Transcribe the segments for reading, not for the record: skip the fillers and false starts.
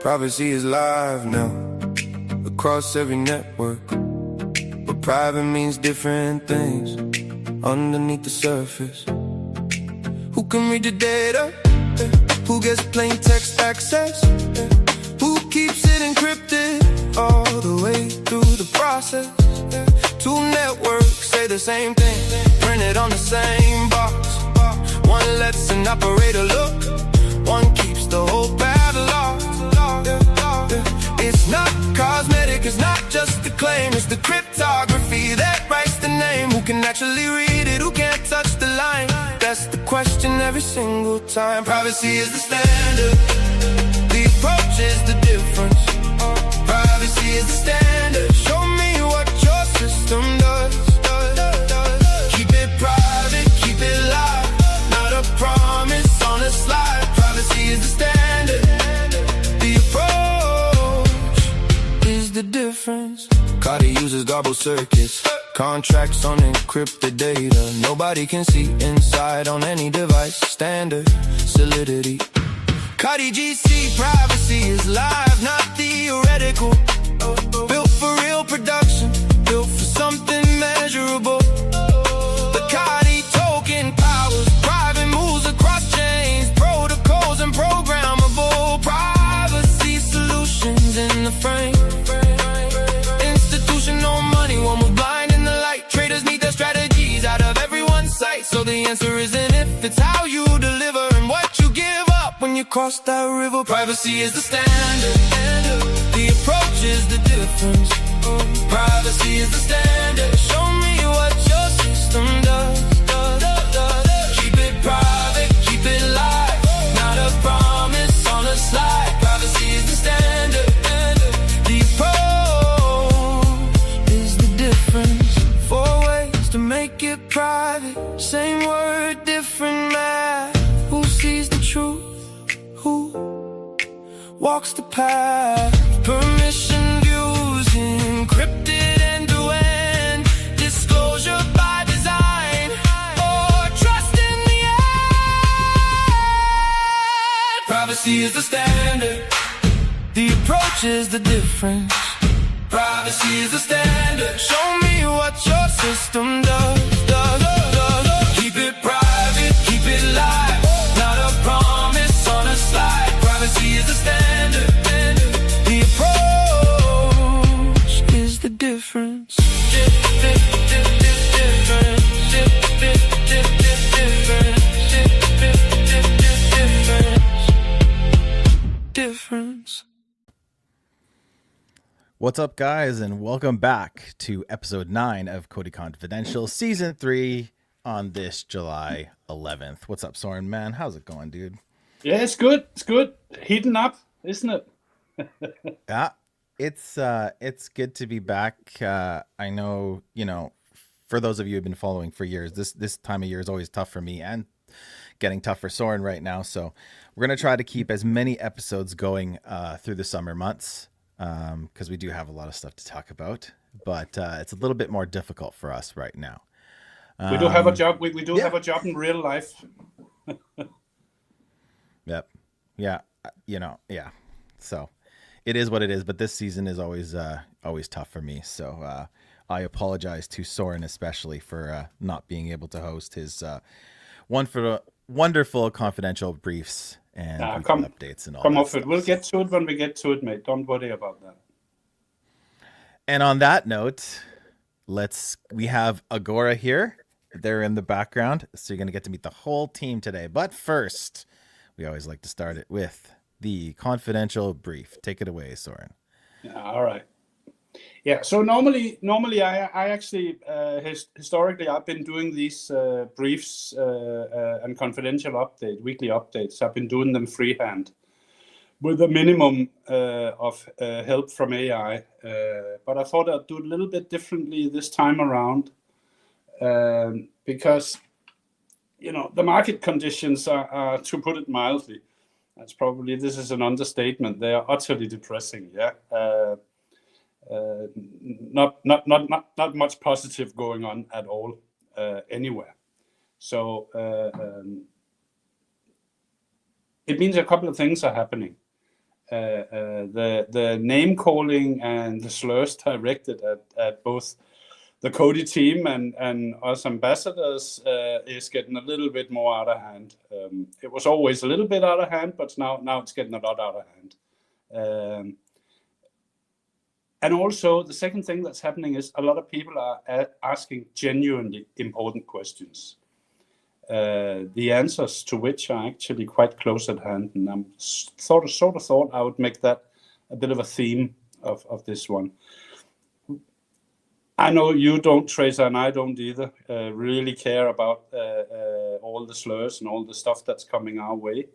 Privacy is live now, across every network. But private means different things underneath the surface. Who can read the data? Who gets plain text access? Who keeps it encrypted all the way through the process? Two networks say the same thing, printed on the same box. One lets an operator look, one keeps the whole padlock. It's not cosmetic, it's not just the claim, it's the cryptography that writes the name. Who can actually read it, who can't touch the line? That's the question every single time. Privacy is the standard, the approach is the difference. Privacy is the standard, show me what your system does. Keep it private, keep it live, not a promise on a slide. Privacy is the standard, the approach is the difference. COTI uses garbled circuits, contracts on encrypted data. Nobody can see inside on any device. Standard solidity. COTI GC, privacy is live, not theoretical. Built for real production, built for something measurable. The COTI token powers private moves across chains, protocols and programmable privacy solutions in the frame. Institutional money won't move blind in the light. Traders need their strategies out of everyone's sight. So the answer isn't if, it's how you deliver and what you give up when you cross that river. Privacy is the standard, the approach is the difference. Privacy is the standard, show me what your system does. Keep it private, keep it live, not a promise on a slide. Privacy is the standard, the approach is the difference. 4 ways to make it private, same word, different math. Who sees the truth? Who walks the path? Permission views encrypted end-to-end, disclosure by design, or trust in the end. Privacy is the standard, the approach is the difference. Privacy is the standard, show me what your system does. Keep it private, keep it live, not a promise on a slide. Privacy is the standard, the approach is the difference. Difference. What's up, guys, and welcome back to episode 9 of COTI Confidential, season 3 on this July 11th. What's up, Soeren, man? How's it going, dude? Yeah, it's good. It's good. Heating up, isn't it? Yeah, it's good to be back. I know, for those of you who've been following for years, this time of year is always tough for me and getting tough for Soeren right now. So we're gonna try to keep as many episodes going through the summer months. Because we do have a lot of stuff to talk about, but it's a little bit more difficult for us right now. We do have a job. We do have a job in real life. Yep. Yeah. Yeah. So it is what it is. But this season is always tough for me. So I apologize to Soeren especially for not being able to host his wonderful confidential briefs and updates and all. Come off it. We'll get to it when we get to it, mate. Don't worry about that. And on that note, we have Agora here. They're in the background, so you're going to get to meet the whole team today. But first, we always like to start it with the confidential brief. Take it away, Soeren. All right. Yeah. So normally, I actually historically I've been doing these briefs and confidential weekly updates. I've been doing them freehand, with a minimum of help from AI. But I thought I'd do it a little bit differently this time around, because the market conditions are, to put it mildly, this is an understatement. They are utterly depressing. Yeah. Not much positive going on at all anywhere. So it means a couple of things are happening. The name calling and the slurs directed at both the COTI team and us ambassadors is getting a little bit more out of hand. It was always a little bit out of hand, but now it's getting a lot out of hand. And also, the second thing that's happening is a lot of people are asking genuinely important questions, the answers to which are actually quite close at hand. And I'm sort of thought I would make that a bit of a theme of this one. I know you don't, Tracer, and I don't either, really care about all the slurs and all the stuff that's coming our way.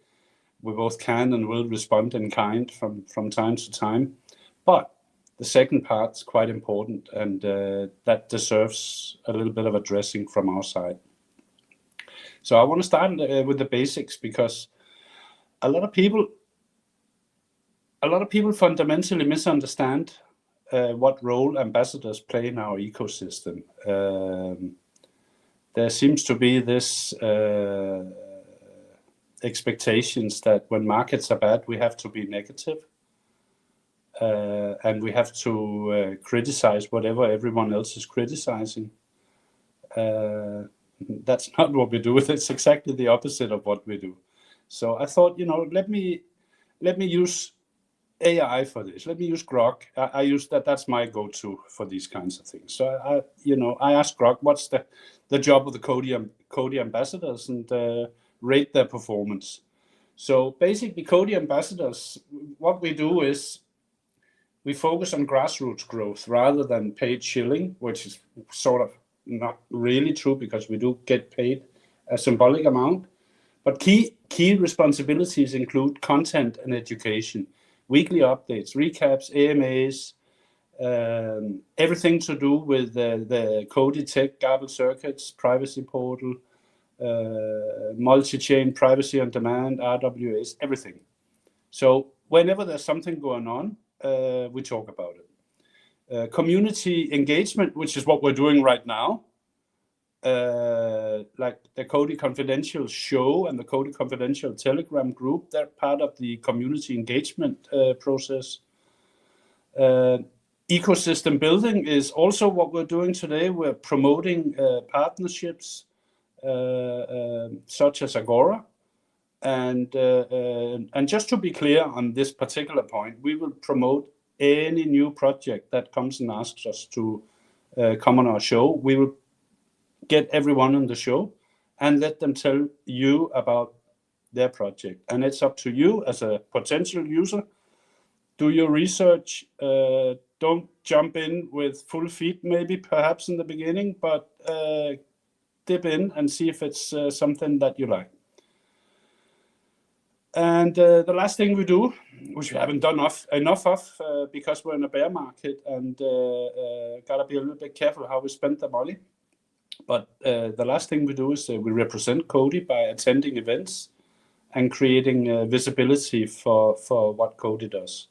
We both can and will respond in kind from time to time. But the second part's quite important, and that deserves a little bit of addressing from our side. So I want to start with the basics, because a lot of people fundamentally misunderstand what role ambassadors play in our ecosystem. There seems to be this expectations that when markets are bad, we have to be negative. And we have to criticize whatever everyone else is criticizing. That's not what we do. It's exactly the opposite of what we do. So I thought, let me use AI for this. Let me use Grok. I use that. That's my go-to for these kinds of things. So I asked Grok, what's the job of the COTI ambassadors, and rate their performance. So basically, COTI ambassadors, what we do is we focus on grassroots growth rather than paid shilling, which is sort of not really true, because we do get paid a symbolic amount. But key responsibilities include content and education, weekly updates, recaps, AMAs, everything to do with the COTI tech, Gabel circuits, privacy portal, multi-chain, privacy on demand, RWAs, everything. So whenever there's something going on, we talk about it. Community engagement, which is what we're doing right now, like the COTI Confidential show and the COTI Confidential Telegram group, they're part of the community engagement process. Ecosystem building is also what we're doing today. We're promoting partnerships such as Agora. And just to be clear on this particular point, we will promote any new project that comes and asks us to come on our show. We will get everyone on the show and let them tell you about their project. And it's up to you as a potential user. Do your research. Don't jump in with full feet, maybe perhaps in the beginning, but dip in and see if it's something that you like. And the last thing we do, which we haven't done enough of, because we're in a bear market and gotta be a little bit careful how we spend the money. But the last thing we do is we represent COTI by attending events and creating visibility for what COTI does.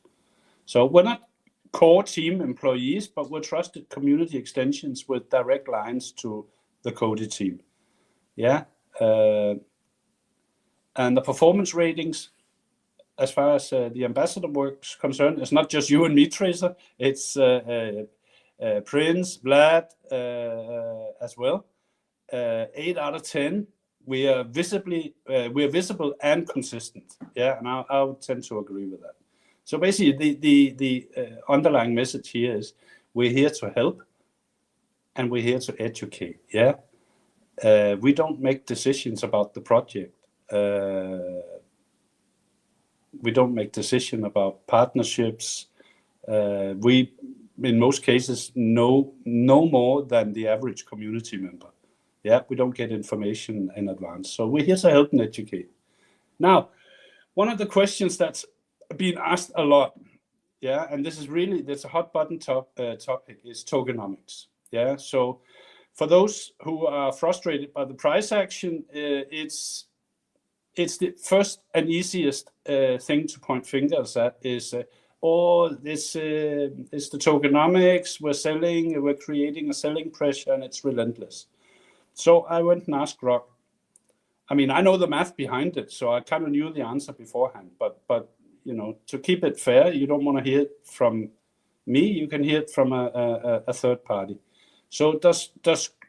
So we're not core team employees, but we're trusted community extensions with direct lines to the COTI team. Yeah. And the performance ratings, as far as the ambassador work's concerned, it's not just you and me, Tracer. It's Prince, Vlad as well. 8 out of 10. We are visible and consistent. Yeah, and I would tend to agree with that. So basically, the underlying message here is we're here to help, and we're here to educate. Yeah, we don't make decisions about the project. We don't make decisions about partnerships. We, in most cases, know no more than the average community member. Yeah, we don't get information in advance. So we're here to help and educate. Now, one of the questions that's been asked a lot, yeah, and this is really, that's a hot button topic, is tokenomics. Yeah, so for those who are frustrated by the price action, it's the first and easiest thing to point fingers at is, this is the tokenomics, we're creating a selling pressure and it's relentless. So I went and asked Grok. I mean, I know the math behind it, so I kind of knew the answer beforehand, but to keep it fair, you don't want to hear it from me. You can hear it from a third party. So does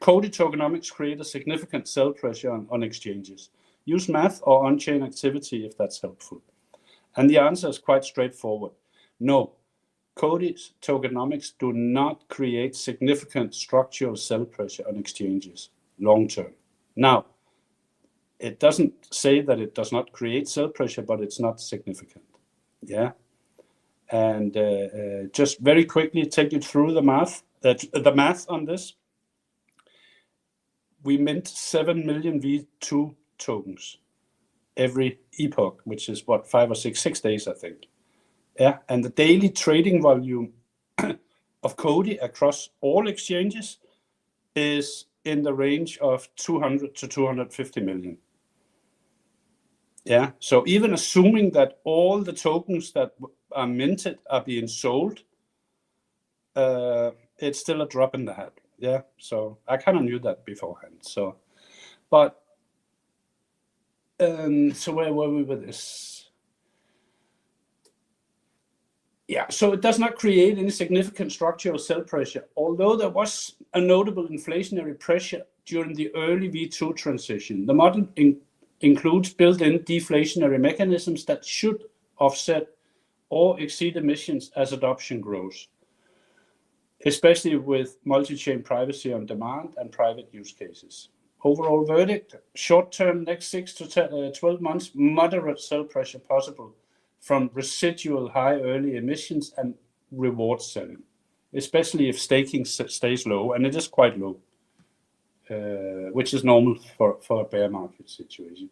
COTI tokenomics create a significant sell pressure on exchanges? Use math or on-chain activity if that's helpful. And the answer is quite straightforward. No, COTI's tokenomics do not create significant structural sell pressure on exchanges long term. Now, it doesn't say that it does not create sell pressure, but it's not significant. Yeah. And just very quickly take you through the math on this. We mint 7 million V2 tokens every epoch, which is what, 5 or 6 days, I think. Yeah, and the daily trading volume of COTI across all exchanges is in the range of 200 to 250 million. Yeah, so even assuming that all the tokens that are minted are being sold, it's still a drop in the hat. Yeah, so I kind of knew that beforehand. So, but so where were we with this? Yeah, so it does not create any significant structural sell pressure, although there was a notable inflationary pressure during the early V2 transition. The model includes built-in deflationary mechanisms that should offset or exceed emissions as adoption grows, especially with multi-chain privacy on demand and private use cases. Overall verdict, short-term, next 6 to 12 months, moderate sell pressure possible from residual high early emissions and reward selling, especially if staking stays low, and it is quite low, which is normal for a bear market situation.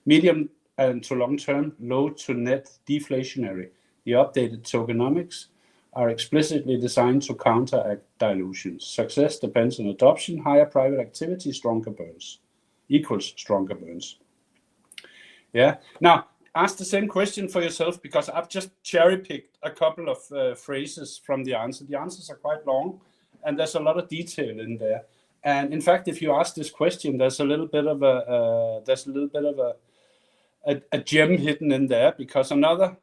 Medium and to long term, low to net deflationary. The updated tokenomics are explicitly designed to counteract dilutions. Success depends on adoption. Higher private activity, stronger burns, equals stronger burns. Yeah. Now, ask the same question for yourself, because I've just cherry-picked a couple of phrases from the answer. The answers are quite long, and there's a lot of detail in there. And in fact, if you ask this question, there's a little bit of a gem hidden in there, because another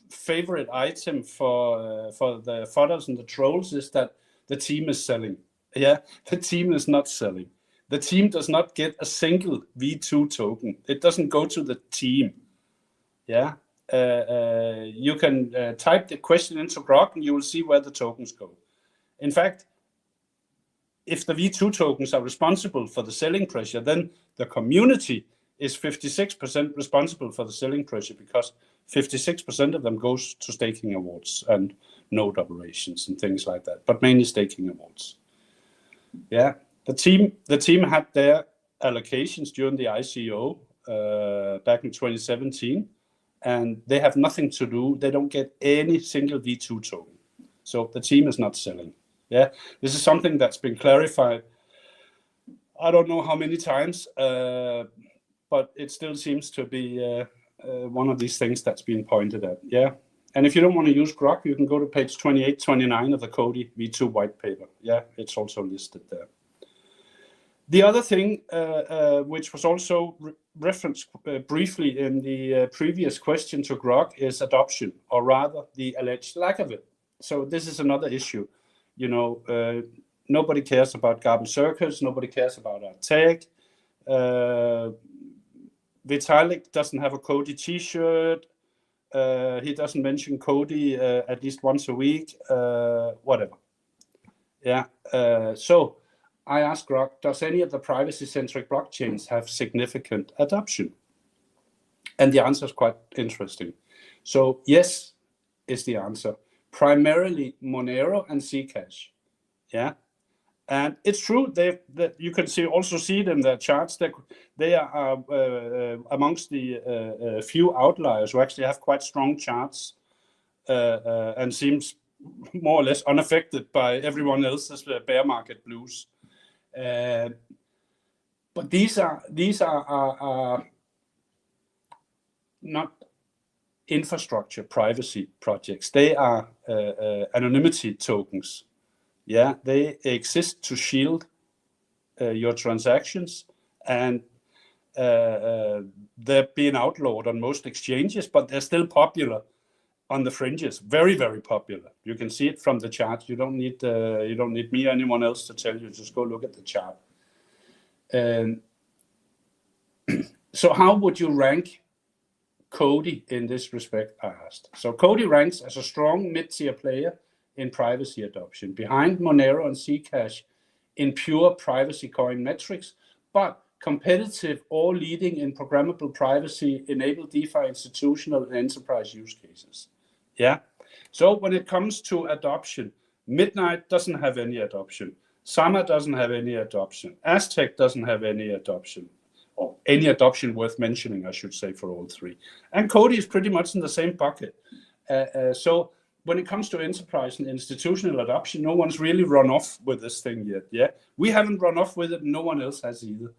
favorite item for the fodders and the trolls is that the team is selling. Yeah, the team is not selling. The team does not get a single V2 token. It doesn't go to the team. Yeah, you can type the question into Grok and you will see where the tokens go. In fact, if the V2 tokens are responsible for the selling pressure, then the community is 56% responsible for the selling pressure, because 56% of them goes to staking awards and node operations and things like that, but mainly staking awards. Yeah, the team had their allocations during the ICO back in 2017, and they have nothing to do. They don't get any single V2 token. So the team is not selling. Yeah, this is something that's been clarified, I don't know how many times, but it still seems to be one of these things that's been pointed at. Yeah, and if you don't want to use Grok, you can go to page 28, 29 of the COTI V2 white paper. Yeah, it's also listed there. The other thing, which was also referenced briefly in the previous question to Grok, is adoption, or rather the alleged lack of it. So this is another issue. You know, nobody cares about Garbage Circus, nobody cares about our tech. Vitalik doesn't have a COTI t-shirt. He doesn't mention COTI at least once a week, whatever. Yeah, so I asked Grok, does any of the privacy-centric blockchains have significant adoption? And the answer is quite interesting. So yes, is the answer. Primarily Monero and Zcash. Yeah, and it's true. That you can also see it in their charts. They are amongst the few outliers who actually have quite strong charts and seems more or less unaffected by everyone else's bear market blues. But these are not infrastructure privacy projects. They are anonymity tokens. Yeah, they exist to shield your transactions, and they're being outlawed on most exchanges, but they're still popular on the fringes. Very, very popular. You can see it from the chart. You don't need me or anyone else to tell you. Just go look at the chart. So how would you rank COTI in this respect, I asked. So COTI ranks as a strong mid-tier player in privacy adoption, behind Monero and Zcash in pure privacy coin metrics, but competitive or leading in programmable privacy-enabled DeFi institutional and enterprise use cases. Yeah. So when it comes to adoption, Midnight doesn't have any adoption. Sama doesn't have any adoption. Aztec doesn't have any adoption, or any adoption worth mentioning, I should say, for all three. And COTI is pretty much in the same bucket. So when it comes to enterprise and institutional adoption, no one's really run off with this thing yet. Yeah, we haven't run off with it. No one else has either.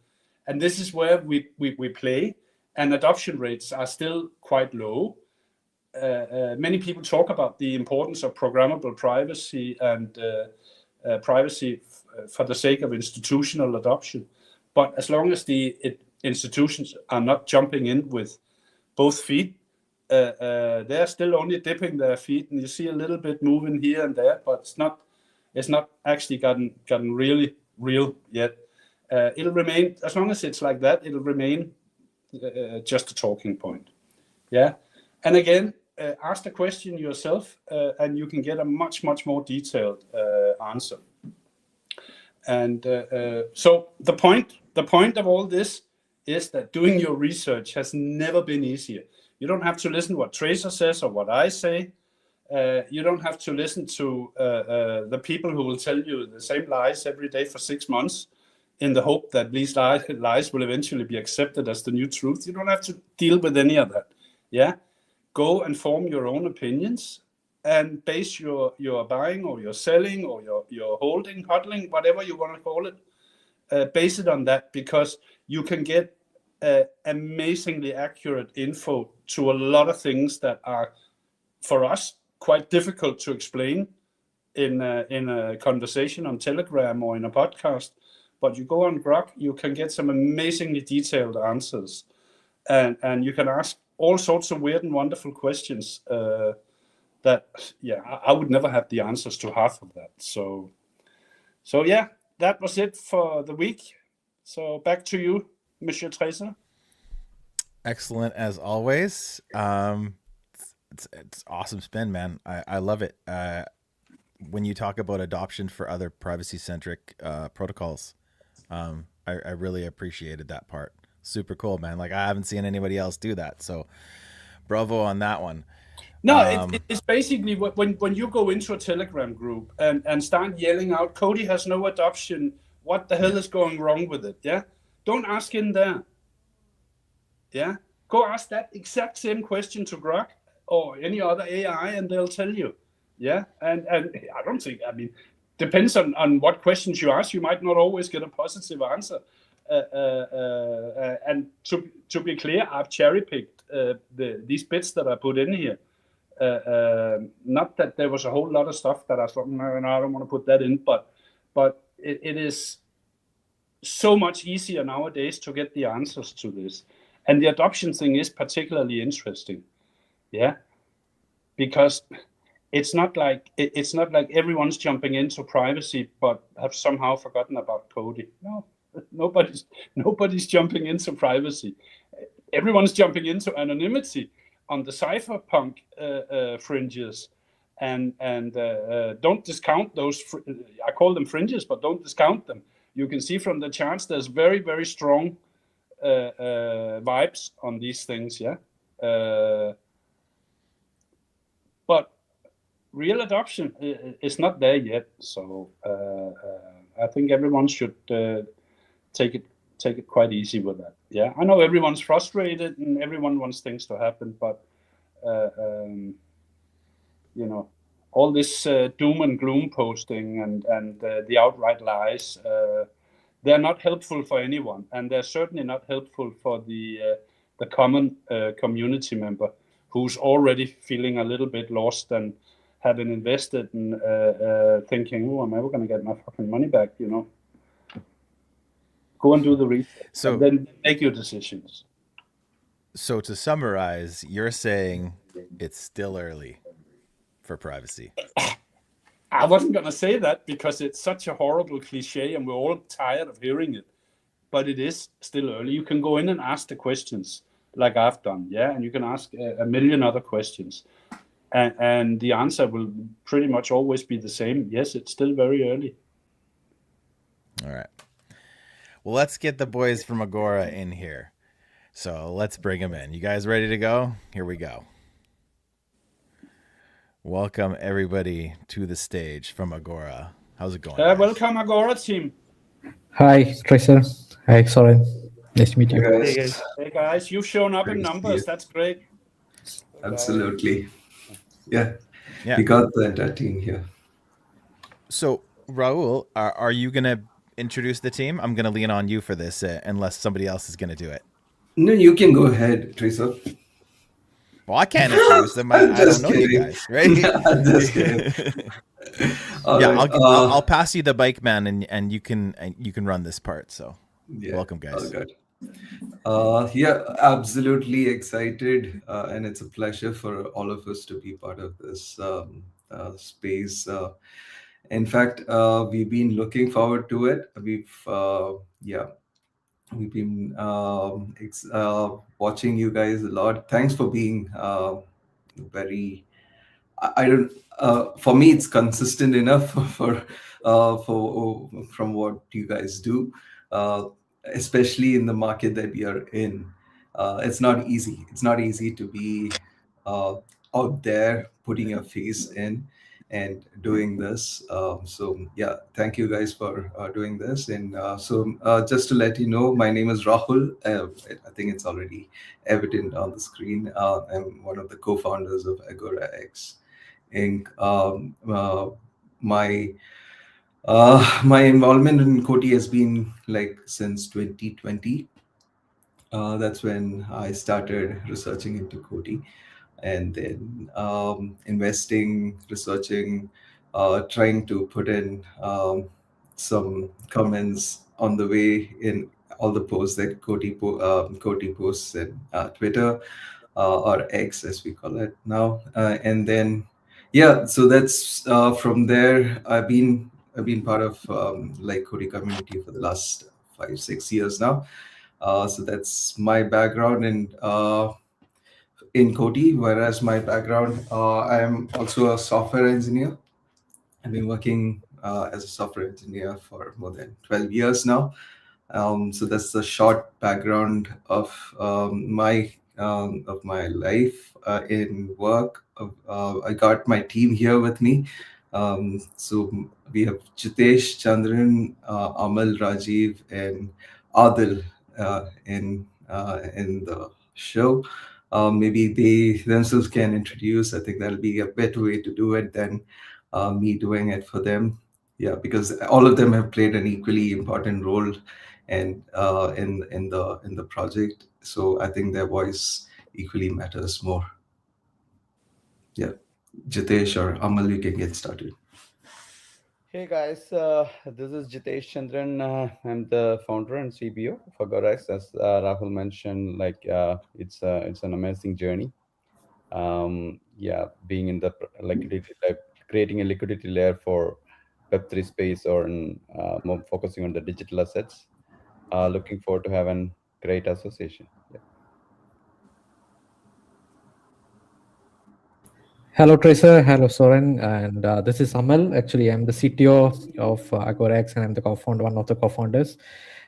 And this is where we play. And adoption rates are still quite low. Many people talk about the importance of programmable privacy and privacy for the sake of institutional adoption. But as long as the institutions are not jumping in with both feet, they're still only dipping their feet, and you see a little bit moving here and there, but it's not actually gotten really real yet. It'll remain, as long as it's like that, it'll remain just a talking point. Yeah, and again, ask the question yourself, and you can get a much more detailed answer. And so the point of all this is that doing your research has never been easier. You don't have to listen to what Tracer says or what I say. You don't have to listen to the people who will tell you the same lies every day for 6 months in the hope that these lies will eventually be accepted as the new truth. You don't have to deal with any of that. Yeah, go and form your own opinions and base your buying or your selling or your holding, hodling, whatever you want to call it, base it on that, because you can get amazingly accurate info to a lot of things that are, for us, quite difficult to explain in a conversation on Telegram or in a podcast. But you go on Grok, you can get some amazingly detailed answers, and you can ask all sorts of weird and wonderful questions that, yeah, I would never have the answers to half of that. So yeah, that was it for the week. So back to you, Monsieur Tracer. Excellent as always. It's awesome spin, man. I love it. When you talk about adoption for other privacy-centric protocols, I really appreciated that part. Super cool, man. Like, I haven't seen anybody else do that. So bravo on that one. No, it's basically when you go into a Telegram group and start yelling out, COTI has no adoption, what the hell is going wrong with it? Yeah, don't ask in there. Yeah, go ask that exact same question to Grok or any other AI, and they'll tell you. Yeah, and I don't think, I mean, depends on what questions you ask. You might not always get a positive answer. And to be clear, I've cherry picked these bits that I put in here. Not that there was a whole lot of stuff that I thought, no, I don't want to put that in, but it is so much easier nowadays to get the answers to this. And the adoption thing is particularly interesting. Yeah, because it's not like everyone's jumping into privacy but have somehow forgotten about COTI. No, nobody's jumping into privacy. Everyone's jumping into anonymity on the cypherpunk fringes, and don't discount those. I call them fringes, but don't discount them. You can see from the charts there's very, very strong vibes on these things. Yeah, but real adoption is not there yet. So I think everyone should take it quite easy with that. Yeah, I know everyone's frustrated and everyone wants things to happen, but you know, all this doom and gloom posting and the outright lies, they're not helpful for anyone, and they're certainly not helpful for the common community member who's already feeling a little bit lost and having invested and thinking, oh, am I ever going to get my fucking money back, you know? Go and do the research, So and then make your decisions. So to summarize, you're saying it's still early for privacy. I wasn't going to say that because it's such a horrible cliche and we're all tired of hearing it. But it is still early. You can go in and ask the questions like I've done, yeah, and you can ask a million other questions. And the answer will pretty much always be the same. Yes, it's still very early. All right. Well, let's get the boys from Agora in here. So let's bring them in. You guys ready to go? Here we go. Welcome everybody to the stage from Agora. How's it going? Welcome, Agora team. Hi, Tracer. Hi, Soeren. Nice to meet you. Hey Hey guys. guys, you've shown up in Great to see numbers. you. That's great. Absolutely. Yeah. Yeah. We got the entire team here. So Raul, are you gonna introduce the team? I'm gonna lean on you for this, unless somebody else is gonna do it. No, you can go ahead, Teresa. Well, I can't introduce them. I don't Just know you kidding. guys, right? Just kidding. All Yeah, right. I'll pass you the bike, man, and you can run this part. So, Yeah, welcome, guys. all good. Yeah, absolutely excited, and it's a pleasure for all of us to be part of this space. In fact, we've been looking forward to it. We've been watching you guys a lot. Thanks for being very. I don't. For me, it's consistent enough for from what you guys do, especially in the market that we are in. It's not easy. It's not easy to be out there, putting your face in and doing this. So yeah, thank you guys for doing this. And just to let you know, my name is Rahul. I think it's already evident on the screen. I'm one of the co-founders of Agora X Inc. My involvement in COTI has been like since 2020. That's when I started researching into COTI, and then investing, researching, trying to put in some comments on the way in all the posts that COTI posts in Twitter or X as we call it now, and then yeah, so that's from there. I've been part of like COTI community for the last 5-6 years now. So that's my background in COTI, whereas my background, I am also a software engineer. I've been working as a software engineer for more than 12 years now. So that's the short background of my life in work. I got my team here with me. So we have Jitesh, Chandran, Amal, Rajiv, and Adil in the show. Maybe they themselves can introduce. I think that'll be a better way to do it than me doing it for them. Yeah, because all of them have played an equally important role and in the project. So I think their voice equally matters more. Yeah, Jitesh or Amal, you can get started. Hey guys, this is Jitesh Chandran. I'm the founder and CBO of Agorax. As Rahul mentioned, it's an amazing journey. Being in the liquidity, creating a liquidity layer for Web3 space or more focusing on the digital assets. Looking forward to have a great association. Yeah. Hello, Tracer. Hello, Soren. And this is Amal. Actually, I'm the CTO of Agorax, and I'm the one of the co-founders.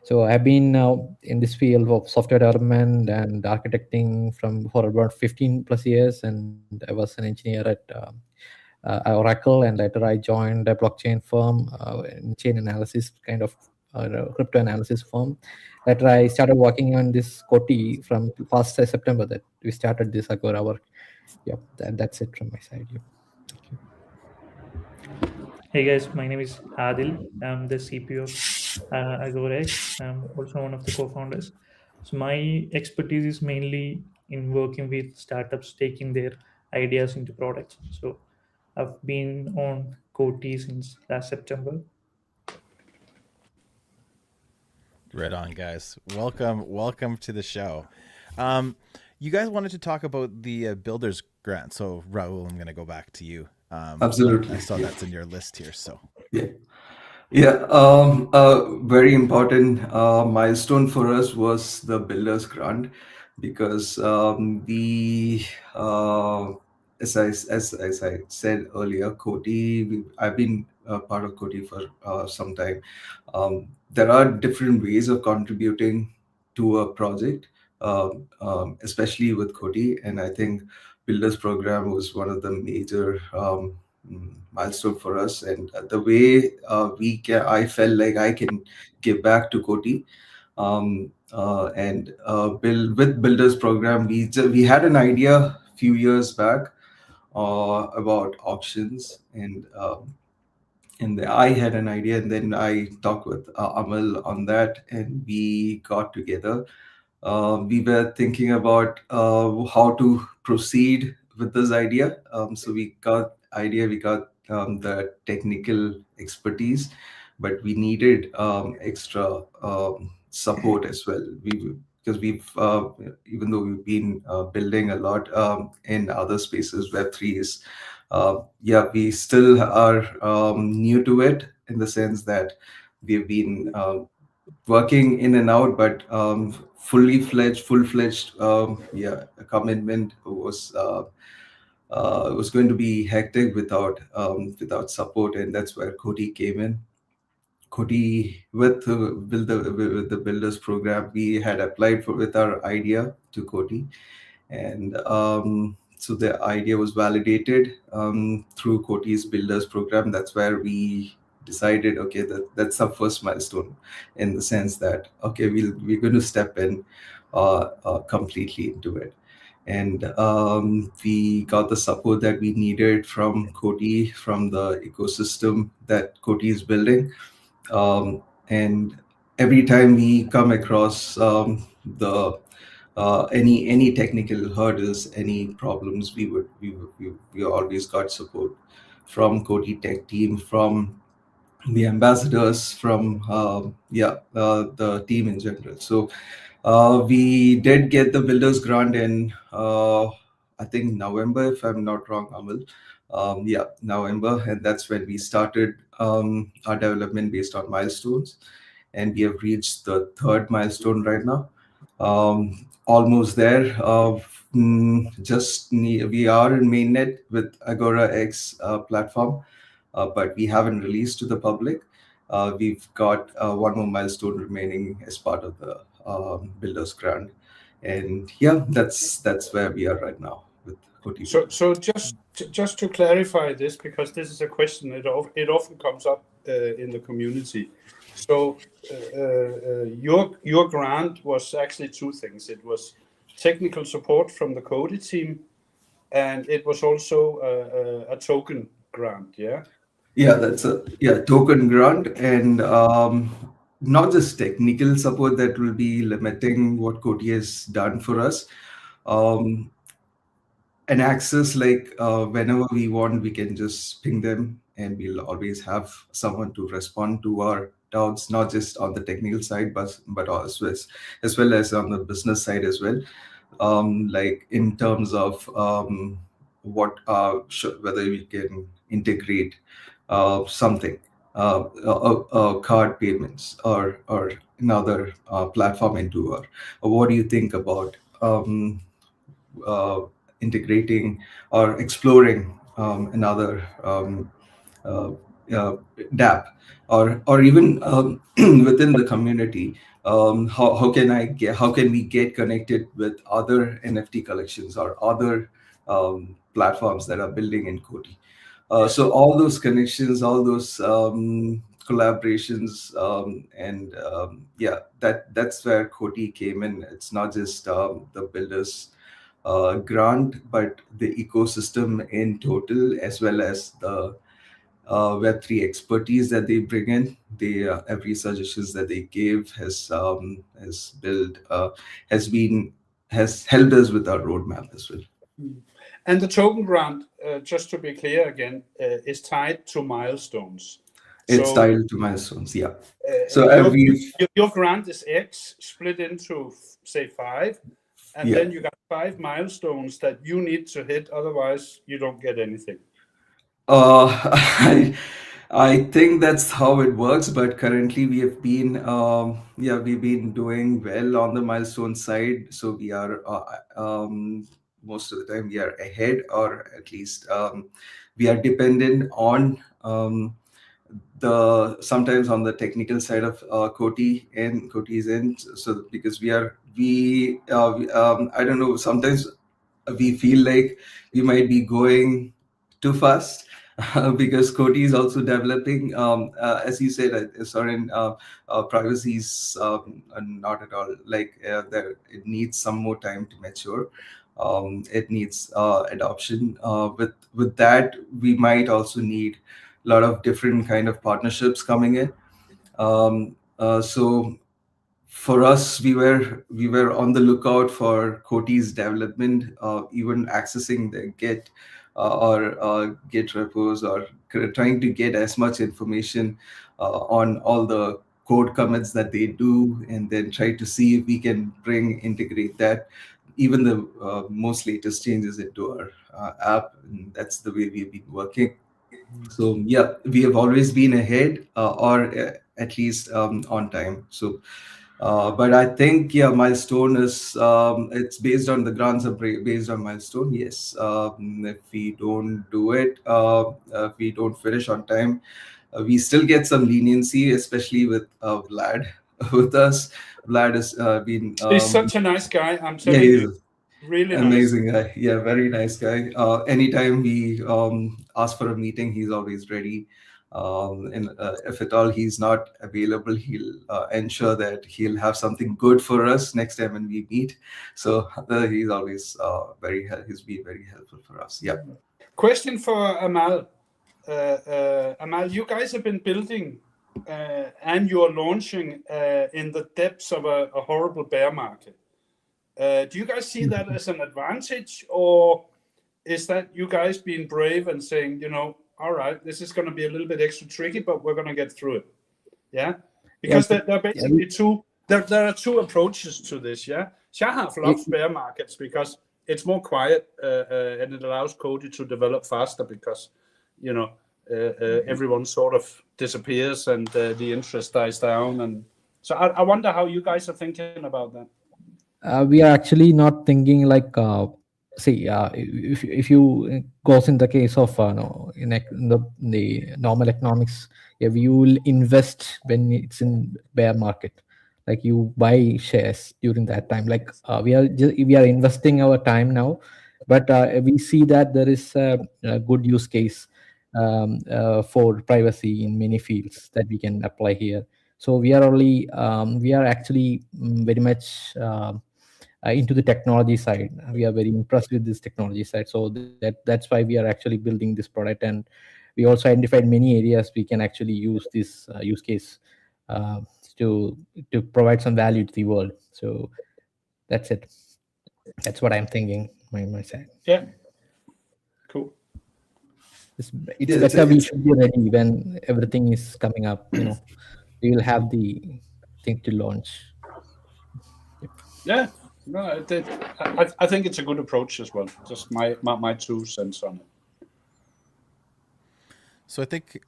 So I've been in this field of software development and architecting for about 15 plus years, and I was an engineer at Oracle, and later I joined a blockchain firm, in chain analysis kind of crypto analysis firm. Later I started working on this COTI from past September that we started this Agora work. Yep, that's it from my side. Yep. Thank you. Hey guys, my name is Adil. I'm the CPO of AgoraX. I'm also one of the co-founders. So my expertise is mainly in working with startups taking their ideas into products. So I've been on COTI since last September. Right on, guys. Welcome to the show. You guys wanted to talk about the builders grant. So Raul, I'm going to go back to you. Absolutely. I saw Yeah. that's in your list here. So Yeah. Yeah, very important milestone for us was the Builders Grant because as I said earlier, COTI, I've been part of COTI for some time. There are different ways of contributing to a project, especially with COTI, and I think Builders Program was one of the major milestone for us, and the way I felt like I can give back to Koti. And build with Builders Program, we had an idea a few years back about auctions, and I had an idea, and then I talked with Amal on that, and we got together. We were thinking about how to proceed with this idea. So we got the technical expertise, but we needed extra support as well. Because we've even though we've been building a lot in other spaces, Web3 is yeah, we still are new to it in the sense that we've been working in and out, but full-fledged, yeah, a commitment was going to be hectic without support, and that's where Koti came in. Koti with the builders program, we had applied for with our idea to Koti, and so the idea was validated through Koti's builders program. That's where we decided, okay, that's our first milestone, in the sense that okay, we're going to step in completely into it, and we got the support that we needed from Koti, from the ecosystem that Koti is building. And every time we come across the any technical hurdles, any problems, we always got support from Koti Tech team, from the ambassadors, from the team in general. So we did get the builders grant in I think November, if I'm not wrong, Amal. Yeah, November, and that's when we started our development based on milestones, and we have reached the third milestone right now. Almost there. We are in mainnet with Agora X platform, but we haven't released to the public. We've got one more milestone remaining as part of the builders grant, and yeah, that's where we are right now with OTP. So just to clarify this, because this is a question it often comes up in the community. So your grant was actually two things. It was technical support from the COTI team, and it was also a token grant. Yeah. Yeah, that's a token grant, and not just technical support that will be limiting what Koti has done for us. And access, like whenever we want, we can just ping them, and we'll always have someone to respond to our doubts, not just on the technical side, but also as well as on the business side as well. Like in terms of whether we can integrate something, card payments or another platform into our. What do you think about integrating or exploring another DApp, or even within the community? How can we get connected with other NFT collections or other platforms that are building in Koti? So all those connections, all those collaborations, and yeah, that's where Koti came in. It's not just the builders grant, but the ecosystem in total, as well as the Web3 expertise that they bring in. Every suggestions that they give has helped us with our roadmap as well. And the token grant, just to be clear again, is tied to milestones. It's So tied to milestones. Yeah. So we've your grant is X split into say 5, and yeah. then you got 5 milestones that you need to hit. Otherwise, you don't get anything. I I think that's how it works, but currently we have been we've been doing well on the milestone side. So we are most of the time we are ahead, or at least we are dependent on the sometimes on the technical side of COTI and COTI's end. So because I don't know, sometimes we feel like we might be going too fast because COTI is also developing. As you said, Soren, privacy is not at all like there. It needs some more time to mature. It needs adoption. With that, we might also need a lot of different kind of partnerships coming in. So for us, we were on the lookout for COTI's development, even accessing the Git or Git repos, or trying to get as much information on all the code commits that they do, and then try to see if we can integrate that, even the most latest changes into our app. And that's the way we've been working. So yeah, we have always been ahead, or at least on time. So but I think yeah, milestone is it's based on the grants are based on milestone. Yes, if we don't do it, if we don't finish on time, we still get some leniency, especially with Vlad with us. Vlad has been He's such a nice guy. I'm yeah, telling he's you, really nice. amazing guy. Yeah, very nice guy. Anytime we ask for a meeting, he's always ready. And if at all he's not available, he'll ensure that he'll have something good for us next time when we meet. So he's always he's been very helpful for us. Yeah. Question for Amal. Amal, you guys have been building and you're launching in the depths of a horrible bear market. Do you guys see that as an advantage, or is that you guys being brave and saying, all right, this is going to be a little bit extra tricky, but we're going to get through it? Yeah, because there are basically there are two approaches to this. Yeah, Shahaf loves bear markets because it's more quiet and it allows COTI to develop faster because everyone sort of disappears and the interest dies down. And so I wonder how you guys are thinking about that. We are actually not thinking like if you goes in the case of in the normal economics, if you will invest when it's in bear market, like you buy shares during that time. Like we are investing our time now, but we see that there is a good use case for privacy in many fields that we can apply here. So we are actually very much into the technology side. We are very impressed with this technology side. So that's why we are actually building this product, and we also identified many areas we can actually use this use case to provide some value to the world. So that's it. That's what I'm thinking. My side. Yeah. Cool. It's better we should be ready when everything is coming up. We will have the thing to launch. Yep. Yeah. No, I think it's a good approach as well. Just my 2 cents on it. So I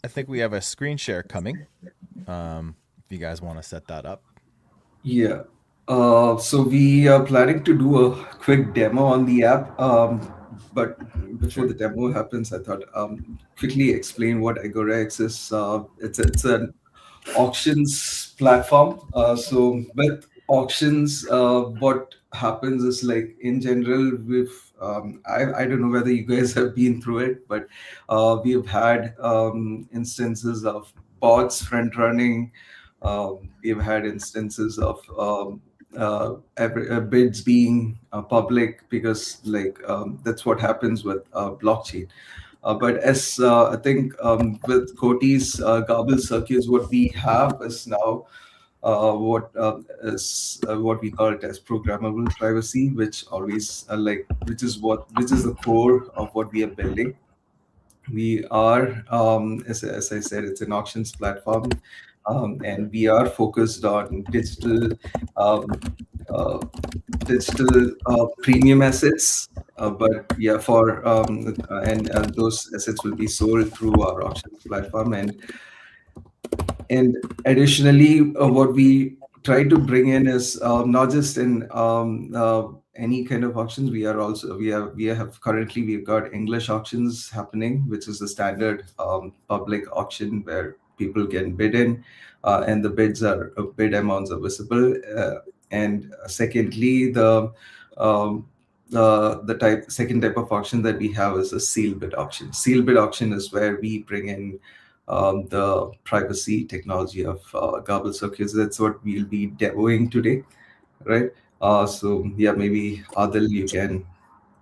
think we have a screen share coming. If you guys want to set that up. Yeah. So we are planning to do a quick demo on the app. But before the demo happens, I thought quickly explain what AgoraX is. It's an auctions platform. So with auctions, what happens is, like, in general, I don't know whether you guys have been through it, but we've had instances of bots front running. We've had instances of bids being public, because that's what happens with blockchain. But as I think with COTI's Gabel circuits, what we have is now what we call it as programmable privacy, which always which is the core of what we are building. We are, as I said, it's an auctions platform, and we are focused on um, uh, digital premium assets. But yeah, and those assets will be sold through our auctions platform. And additionally, what we try to bring in is not just in any kind of auctions. We have currently, we've got English auctions happening, which is the standard public auction where people can bid in, and the bid amounts are visible. And secondly, the second type of auction that we have is a seal bid auction. Seal bid auction is where we bring in the privacy technology of garble circuits. That's what we'll be demoing today, right? So yeah, maybe Adil, you can.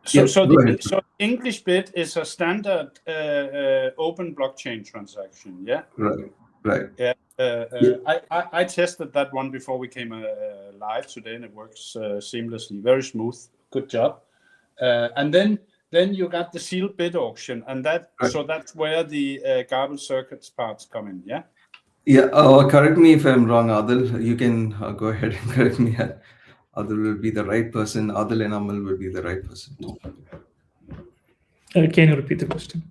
So, Yeah, go ahead. so English bid is a standard open blockchain transaction, yeah? Right. Yeah. Yeah. I tested that one before we came live today, and it works seamlessly, very smooth. Good job. And then you got the sealed bid auction, and so that's where the garble circuits parts come in, yeah? Yeah. Correct me if I'm wrong, Adil. You can go ahead and correct me. Adil will be the right person. Adil and Amal will be the right person. Can you repeat the question?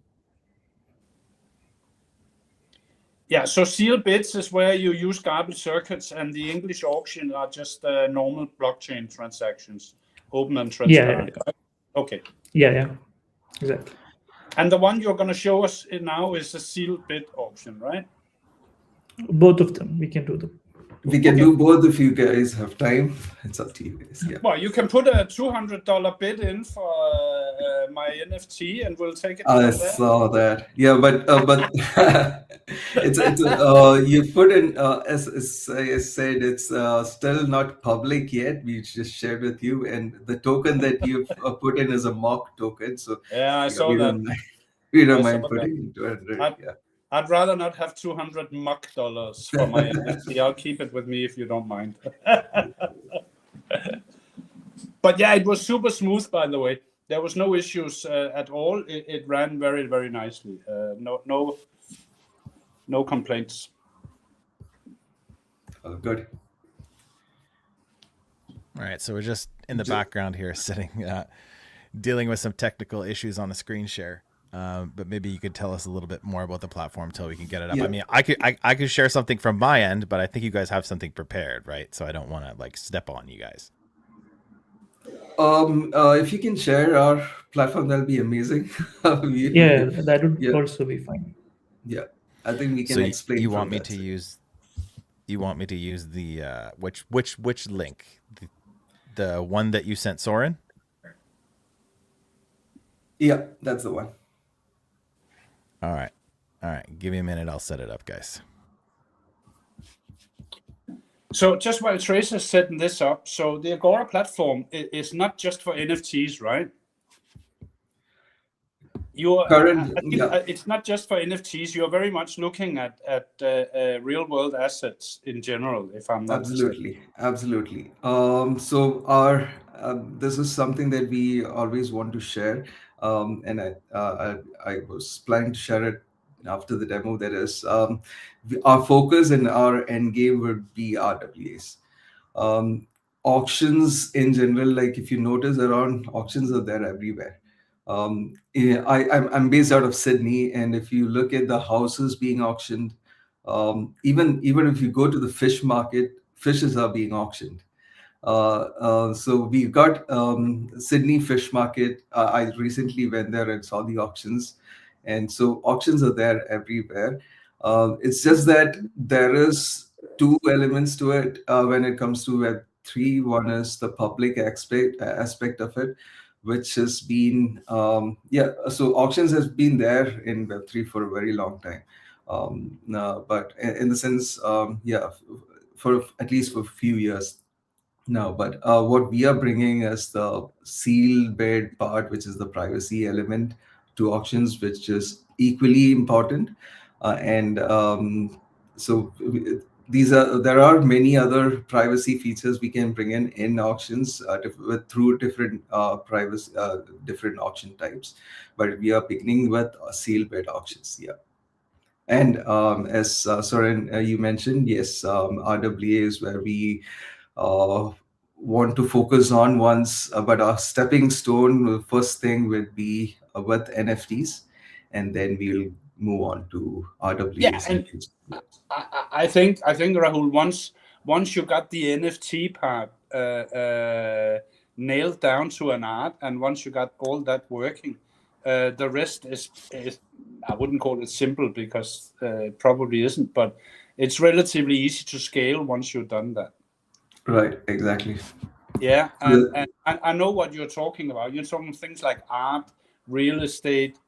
Yeah, so sealed bids is where you use garble circuits, and the English auction are just normal blockchain transactions, open and transparent. Yeah. Okay. Yeah, exactly. And the one you're going to show us now is a sealed bid auction, right? Both of them, we can do them. We can do both if you guys have time. It's up to you guys. Yeah. Well, you can put a $200 bid in for my NFT, and we'll take it. I saw that. Yeah, but you put in as I said, it's still not public yet. We just shared with you, and the token that you've put in is a mock token. So yeah, I saw that. We don't mind putting in 200. Yeah. I'd rather not have $200 mock dollars for my NFT. I'll keep it with me if you don't mind. But yeah, it was super smooth, by the way. There was no issues at all. It ran very, very nicely. No complaints. Good. All right, so we're just in the background here, sitting, dealing with some technical issues on the screen share. But maybe you could tell us a little bit more about the platform until we can get it up. Yeah. I mean, I could share something from my end, but I think you guys have something prepared, right? So I don't want to step on you guys. If you can share our platform, that'll be amazing. That would also be fine. Yeah, I think we can explain. You want me to use the which link? The one that you sent Soeren? Yeah, that's the one. All right. Give me a minute. I'll set it up, guys. So just while Tracer's setting this up, so the Agora platform is not just for NFTs, right? It's not just for NFTs. You're very much looking at real world assets in general, if I'm not mistaken. Absolutely. So this is something that we always want to share. And I was planning to share it after the demo. That is, our focus and our end game would be RWAs. Auctions in general, like if you notice around, auctions are there everywhere. I'm based out of Sydney, and if you look at the houses being auctioned, even if you go to the fish market, fishes are being auctioned. So we've got Sydney Fish Market. I recently went there and saw the auctions, and so auctions are there everywhere. It's just that there is two elements to it when it comes to Web3. One is the public aspect of it, which has been so auctions has been there in Web3 for a very long time. But in the sense, for at least for a few years now. But what we are bringing is the seal bid part, which is the privacy element to auctions, which is equally important. So there are many other privacy features we can bring in auctions through different different auction types, but we are beginning with seal bid auctions. Yeah. And as Soeren, you mentioned, yes, RWA is where we want to focus on once, but our stepping stone, the first thing would be with NFTs, and then we'll move on to RWAs. Yeah, and I think Rahul, once you got the NFT part nailed down to an art, and once you got all that working, the rest is I wouldn't call it simple, because it probably isn't, but it's relatively easy to scale once you've done that. Right, exactly. Yeah, and I know what you're talking about. You're talking things like art, real estate,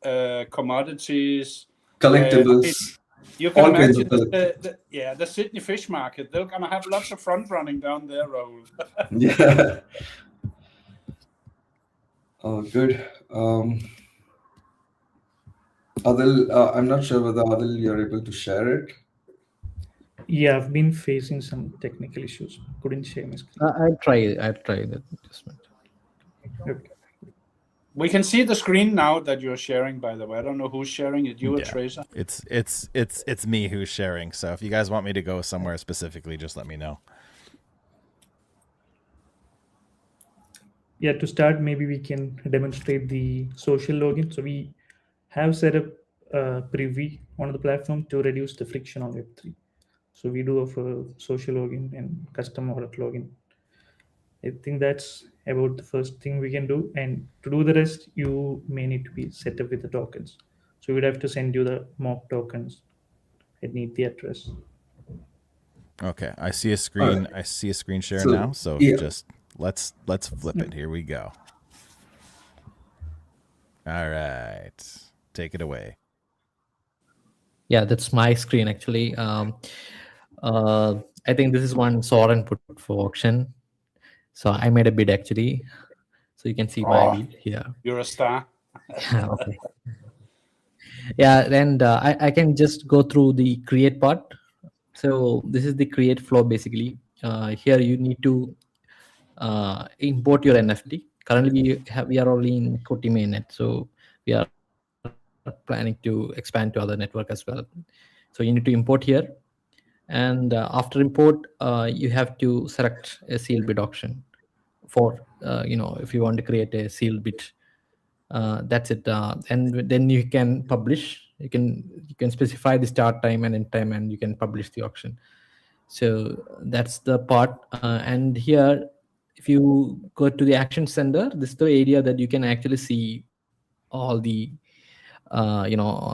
commodities, collectibles. You can imagine the Sydney fish market. They're gonna have lots of front running down there, Rahul. Yeah. Oh, good. Adil, I'm not sure whether Adil, you're able to share it. Yeah, I've been facing some technical issues. Couldn't share my screen. I'll try that. Just Okay. We can see the screen now that you're sharing, by the way. I don't know who's sharing it, you or Tracer? It's me who's sharing. So if you guys want me to go somewhere specifically, just let me know. Yeah, to start, maybe we can demonstrate the social login. So we have set up a privy on the platform to reduce the friction on Web3. So we do offer social login and custom wallet login. I think that's about the first thing we can do. And to do the rest, you may need to be set up with the tokens. So we'd have to send you the mock tokens. I'd need the address. Okay, I see a screen. Right. I see a screen share now. So just let's flip it. Here we go. All right, take it away. Yeah, that's my screen actually. I think this is one Soeren put for auction. So I made a bid actually. So you can see my bid here. You're a star. Yeah, okay. Yeah, and I can just go through the create part. So this is the create flow basically. Here you need to import your NFT. Currently we are only in COTI mainnet, so we are planning to expand to other network as well. So you need to import here, and after import you have to select a seal bid auction for if you want to create a seal bid. That's it, and then you can publish. You can specify the start time and end time, and you can publish the auction. So that's the part. And here, if you go to the action center, this is the area that you can actually see all the all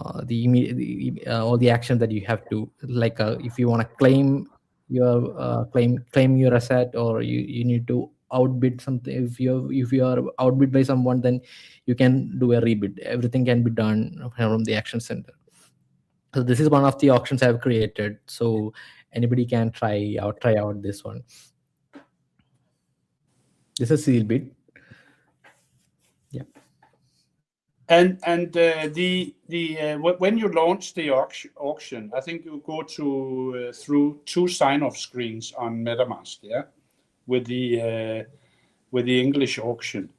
the action that you have to, like if you want to claim your claim your asset, or you need to outbid something. If you are outbid by someone, then you can do a rebid. Everything can be done from the action center. So this is one of the auctions I've created, so anybody can try out this one. This is seal bid. Yeah. And when you launch the auction, I think you go through two sign-off screens on MetaMask, yeah, with the English auction.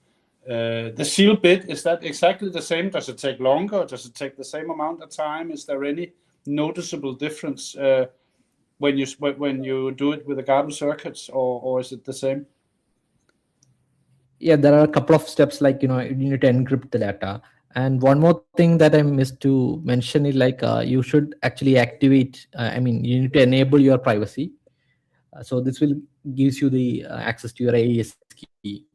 The seal bid, is that exactly the same? Does it take longer? Does it take the same amount of time? Is there any noticeable difference when you do it with the Garden circuits, or is it the same? Yeah, there are a couple of steps, like you need to encrypt the data. And one more thing that I missed to mention is like you should actually activate. You need to enable your privacy. So this will gives you the access to your AES key.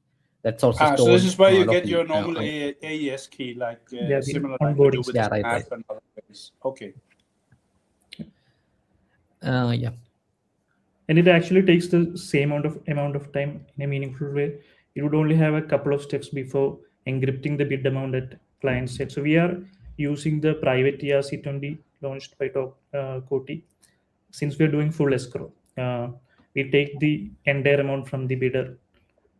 That's also stored. So this is where you get your normal AES key, like similar like you do with the app and other ways. Okay. Yeah. And it actually takes the same amount of time in a meaningful way. You would only have a couple of steps before encrypting the bid amount at client side. So we are using the private ERC20 launched by COTI. Since we're doing full escrow, we take the entire amount from the bidder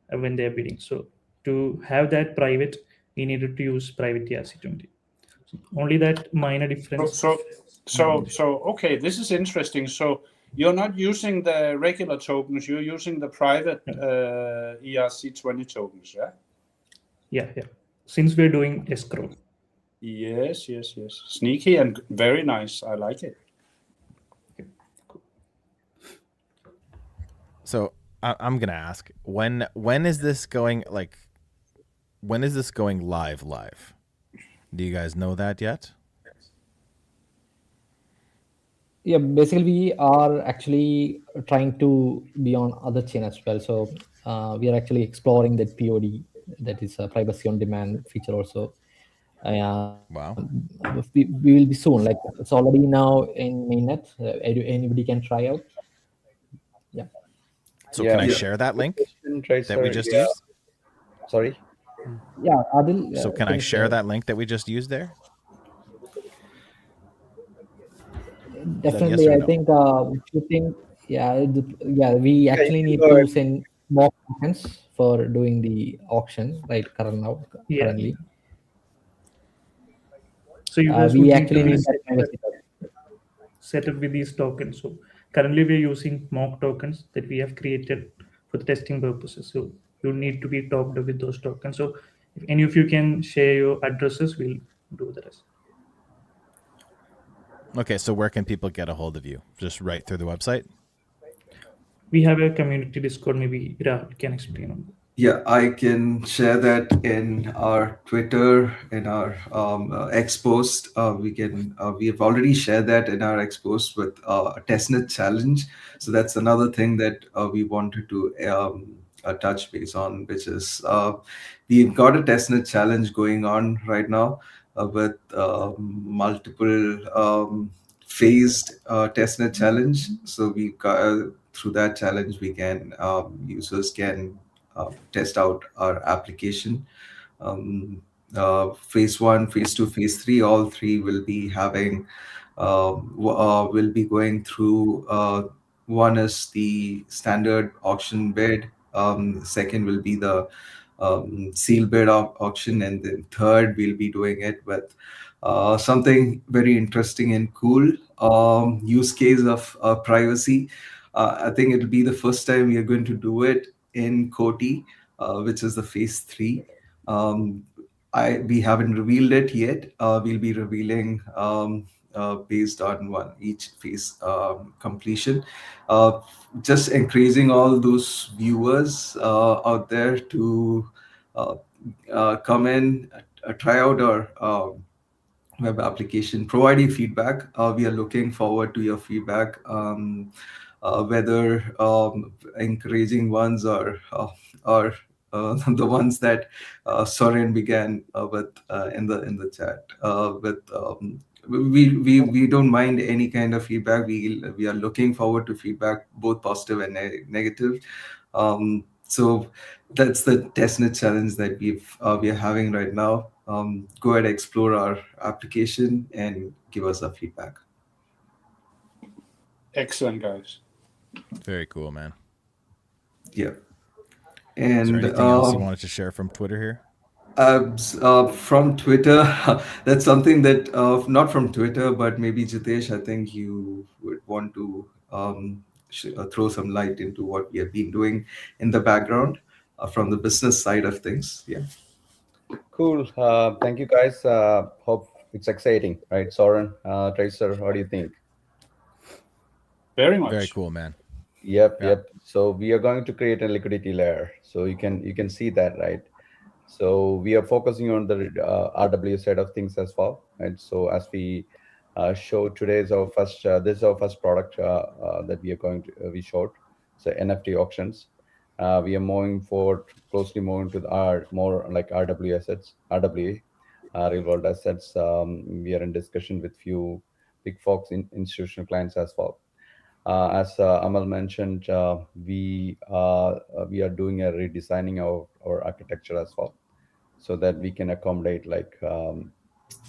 when they're bidding. So to have that private, we needed to use private ERC20. So only that minor difference. So okay, this is interesting. So you're not using the regular tokens. You're using the private Yeah. ERC20 tokens. Yeah. Yeah. Since we're doing escrow. Yes. Sneaky and very nice. I like it. Okay, cool. So I'm gonna ask, when is this going, like, when is this going live? Do you guys know that yet? Yeah, basically we are actually trying to be on other chain as well. So we are actually exploring that POD, that is a privacy on demand feature also. Wow. We will be soon. Like it's already now in mainnet. Anybody can try out. Yeah. So Yeah. can I Yeah. share that link that we Tracer, just yeah. used? Sorry. Yeah, Adil. So can I share that link that we just used there? Is that yes Definitely, or I no? think. If you think, yeah, we Yeah, you actually can need go to ahead. send more tokens for doing the auction. Right, Yeah. currently, So you guys we would need to actually be need that privacy. set up with these tokens. So currently we're using mock tokens that we have created for the testing purposes. So you need to be topped up with those tokens. So if any of you can share your addresses, we'll do the rest. Okay, so where can people get a hold of you? Just right through the website? We have a community Discord. Maybe Rahul can explain on that. Yeah, I can share that in our Twitter, in our X post. We have already shared that in our X post with a testnet challenge. So that's another thing that we wanted to touch base on, which is we've got a testnet challenge going on right now with multiple phased testnet challenge. So we got through that challenge, we can users can test out our application. Um, phase one, phase two, phase three, all three will be having, will be going through. One is the standard auction bid. Second will be the seal bid auction, and then third we'll be doing it with something very interesting and cool use case of privacy. I think it'll be the first time we are going to do it in COTI, which is the phase three. Um, we haven't revealed it yet. We'll be revealing based on each phase completion. Just increasing all those viewers out there to uh, come in, try out our web application, provide your feedback. We are looking forward to your feedback, whether encouraging ones or the ones that Soren began with in the chat. With we don't mind any kind of feedback. We are looking forward to feedback, both positive and negative. So that's the testnet challenge that we are having right now. Go ahead, explore our application and give us a feedback. Excellent, guys. Very cool, man. Yeah. Is there And anything else you wanted to share from Twitter here? from Twitter, that's something that not from Twitter, but maybe Jitesh, I think you would want to throw some light into what we have been doing in the background from the business side of things. Yeah. Cool. Thank you, guys. Hope it's exciting, right? Soren, Tracer, what do you think? Very much. Very cool, man. Yep. So we are going to create a liquidity layer. So you can see that, right? So we are focusing on the RW side of things as well, right? So as we show today is our first, this is our first product that we are going to we showed. So NFT auctions. We are moving forward, closely moving to our more like RW assets, RWA, real world assets. We are in discussion with few big folks in institutional clients as well. As Amal mentioned, we are doing a redesigning of our architecture as well, so that we can accommodate like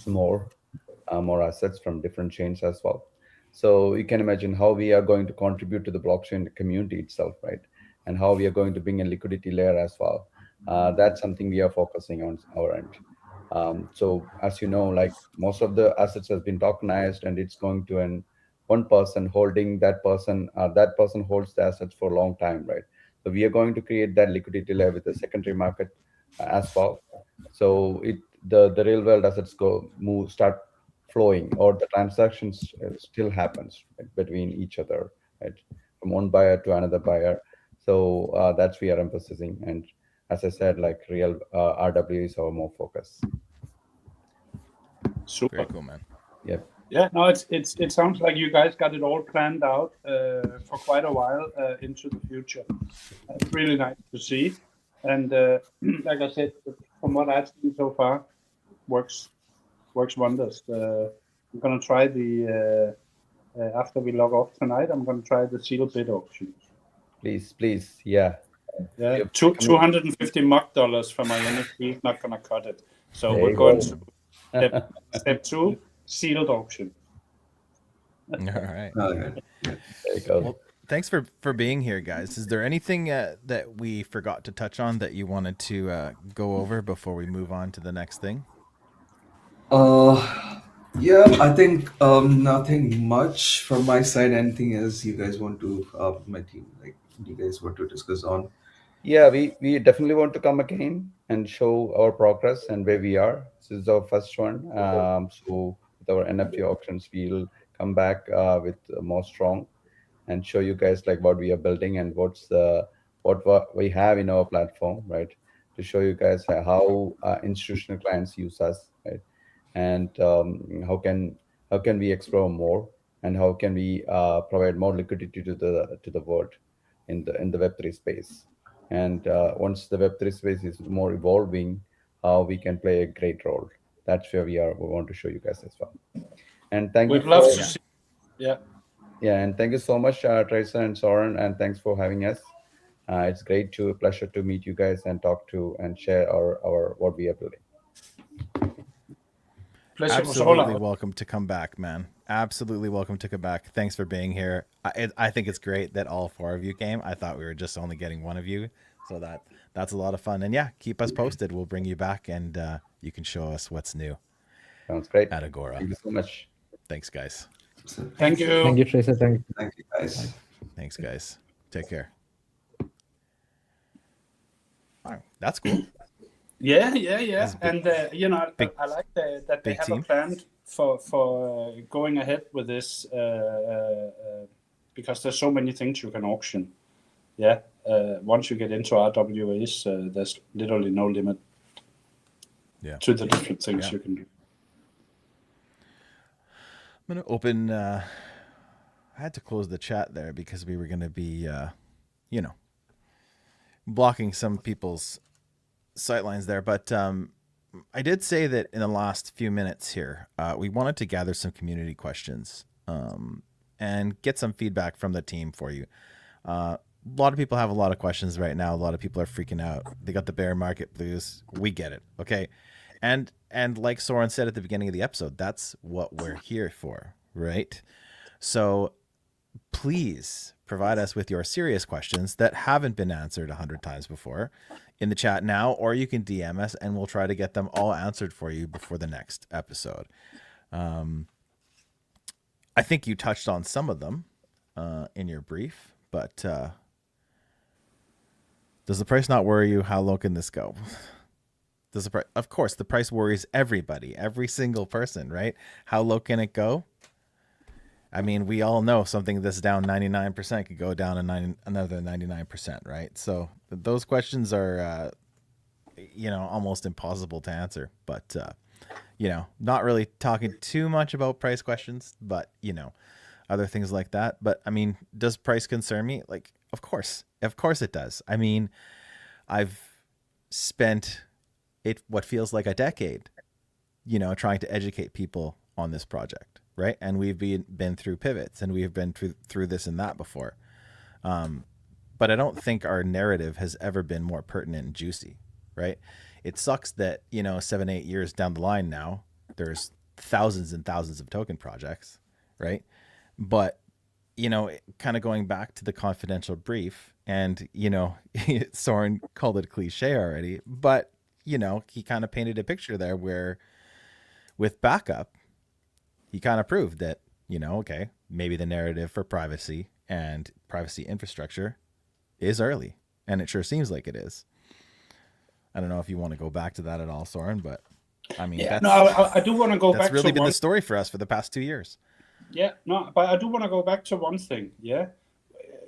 more more assets from different chains as well. So you can imagine how we are going to contribute to the blockchain community itself, right? And how we are going to bring a liquidity layer as well. That's something we are focusing on our end. So as you know, like most of the assets has been tokenized and it's going to an one person holding that person. That person holds the assets for a long time, right? So we are going to create that liquidity layer with the secondary market as well. So the real world assets start flowing, or the transactions still happens, right, between each other, right, from one buyer to another buyer. So that's we are emphasizing. And as I said, like real RW is our more focus. Super. Very cool, man. Yep. Yeah, no, it sounds like you guys got it all planned out for quite a while into the future. It's really nice to see, and like I said, from what I've seen so far, works wonders. I'm gonna try the after we log off tonight. I'm gonna try the seal bid auction. Please, yeah. Yeah, Yep. $250 mock for my NFT. Not gonna cut it. So There we're you going go. to step 2, sealed auction. All right. Okay. There you go. Well, thanks for being here, guys. Is there anything that we forgot to touch on that you wanted to go over before we move on to the next thing? Yeah, I think nothing much from my side. Anything else you guys want to, my team, like you guys want to discuss on? Yeah, we definitely want to come again and show our progress and where we are. This is our first one. So with our NFT auctions, we'll come back with more strong and show you guys like what we are building and what we have in our platform, right? To show you guys how institutional clients use us, right? And how can we explore more, and how can we provide more liquidity to the world in the Web3 space. And once the Web3 space is more evolving, how we can play a great role. That's where we are. We want to show you guys as well. And thank you We'd love for to see. Yeah. yeah, and thank you so much, Tracer and Soren, and thanks for having us. It's pleasure to meet you guys and talk to and share our what we are building. Pleasure was all Absolutely ours. welcome to come back, man. Absolutely welcome to come back. Thanks for being here. I think it's great that all 4 of you came. I thought we were just only getting one of you, so that's a lot of fun. And yeah, keep us posted. We'll bring you back, and you can show us what's new Sounds great. at Agora. Thank you so much. Thanks, guys. So, Thank you. Thank you, Tracer. Thank you. thank you guys. Thanks, guys. Take care. All right, that's cool. Yeah. That's a big- And you know, big- I like that they big have team. a plan for going ahead with this because there's so many things you can auction. Yeah. Once you get into RWAs, there's literally no limit Yeah. to the different things Yeah. you can do. I'm gonna open. I had to close the chat there because we were gonna be, blocking some people's sightlines there. But I did say that in the last few minutes here, we wanted to gather some community questions and get some feedback from the team for you. A lot of people have a lot of questions right now. A lot of people are freaking out. They got the bear market blues. We get it. Okay. And like Soren said at the beginning of the episode, that's what we're here for, right? So please provide us with your serious questions that haven't been answered 100 times before in the chat now, or you can DM us and we'll try to get them all answered for you before the next episode. I think you touched on some of them in your brief, but does the price not worry you? How low can this go? Does the price? Of course, the price worries everybody, every single person, right? How low can it go? I mean, we all know something that's down 99% could go down another 99%, right? So those questions are, almost impossible to answer. But, not really talking too much about price questions, but, other things like that. But, I mean, does price concern me? Like, of course it does. I mean, I've spent what feels like a decade, trying to educate people on this project, right? And we've been through pivots, and we've been through this and that before. But I don't think our narrative has ever been more pertinent and juicy, right? It sucks that, 7-8 years down the line now, there's thousands and thousands of token projects, right? But, kind of going back to the confidential brief, and, Soren called it cliche already, but, he kind of painted a picture there where with backup, he kind of proved that, okay, maybe the narrative for privacy and privacy infrastructure is early, and it sure seems like it is. I don't know if you want to go back to that at all, Soeren, but I mean, Yeah, that's no, I do want to go that's back really to been one. the story for us for the past 2 years. Yeah, no, but I do want to go back to one thing. Yeah,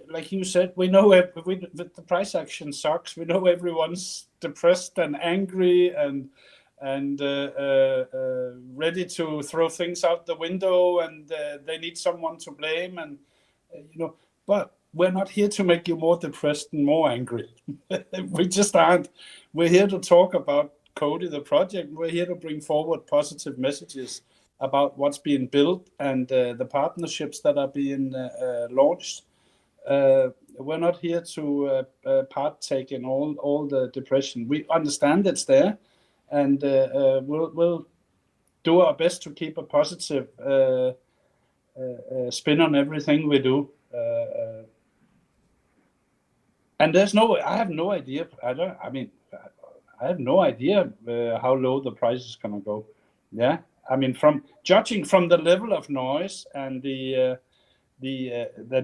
like you said, we know the price action sucks. We know everyone's depressed and angry and ready to throw things out the window, and they need someone to blame, and But we're not here to make you more depressed and more angry. We just aren't. We're here to talk about COTI, the project. We're here to bring forward positive messages about what's being built and the partnerships that are being launched. We're not here to partake in all the depression. We understand it's there, and we'll do our best to keep a positive spin on everything we do. And I have no idea. I have no idea how low the price is going to go. Yeah, I mean, from judging from the level of noise and the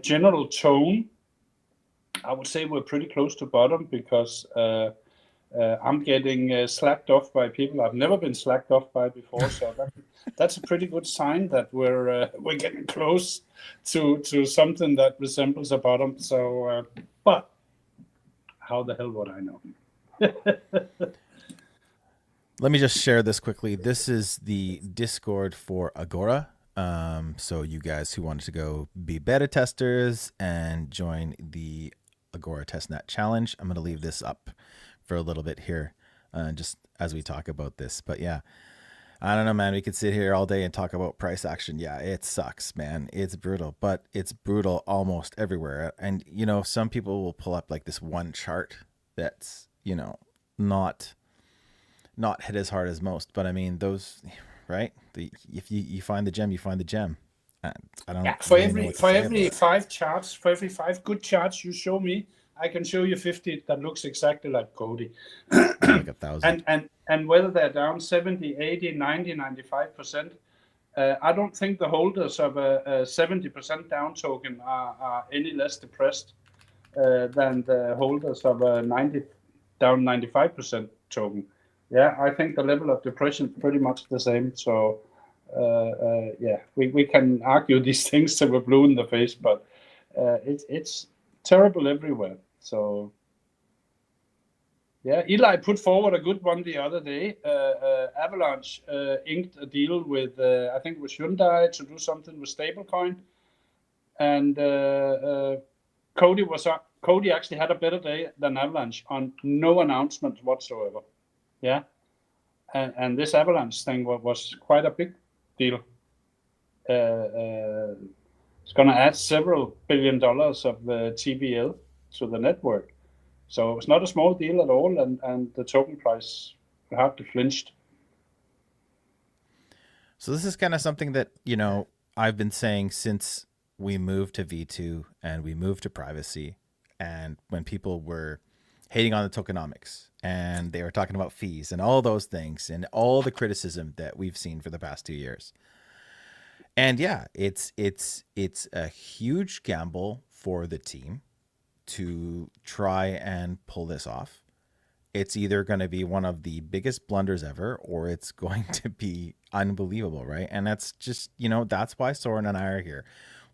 general tone, I would say we're pretty close to bottom, because I'm getting slacked off by people I've never been slacked off by before. So that's a pretty good sign that we're getting close to something that resembles a bottom. So, but how the hell would I know? Let me just share this quickly. This is the Discord for Agora. So you guys who wanted to go be beta testers and join the Agora Testnet Challenge, I'm going to leave this up for a little bit here, just as we talk about this. But yeah, I don't know, man. We could sit here all day and talk about price action. Yeah, it sucks, man. It's brutal, but it's brutal almost everywhere. And, some people will pull up like this one chart that's, not hit as hard as most. But I mean, those, right? If you find the gem, you find the gem. I don't. Yeah, for really every 5 charts, for every 5 good charts you show me, I can show you 50 that looks exactly like COTI. Like 1,000. And whether they're down 70, 80, 90, 95%, I don't think the holders of a 70% down token are any less depressed than the holders of a down 95% token. Yeah, I think the level of depression is pretty much the same. So, yeah, we can argue these things till we're blue in the face, but it's terrible everywhere. So, yeah, Eli put forward a good one the other day. Avalanche inked a deal with, I think it was Hyundai, to do something with stablecoin. And COTI actually had a better day than Avalanche on no announcement whatsoever. Yeah. And this Avalanche thing was quite a big deal. It's going to add several $1 billion of TVL to the network. So it's not a small deal at all, and the token price hardly flinched. So this is kind of something that, I've been saying since we moved to V2 and we moved to privacy, and when people were hating on the tokenomics and they were talking about fees and all those things and all the criticism that we've seen for the past 2 years. And yeah, it's a huge gamble for the team to try and pull this off. It's either going to be one of the biggest blunders ever, or it's going to be unbelievable, right? And that's just, that's why Soeren and I are here.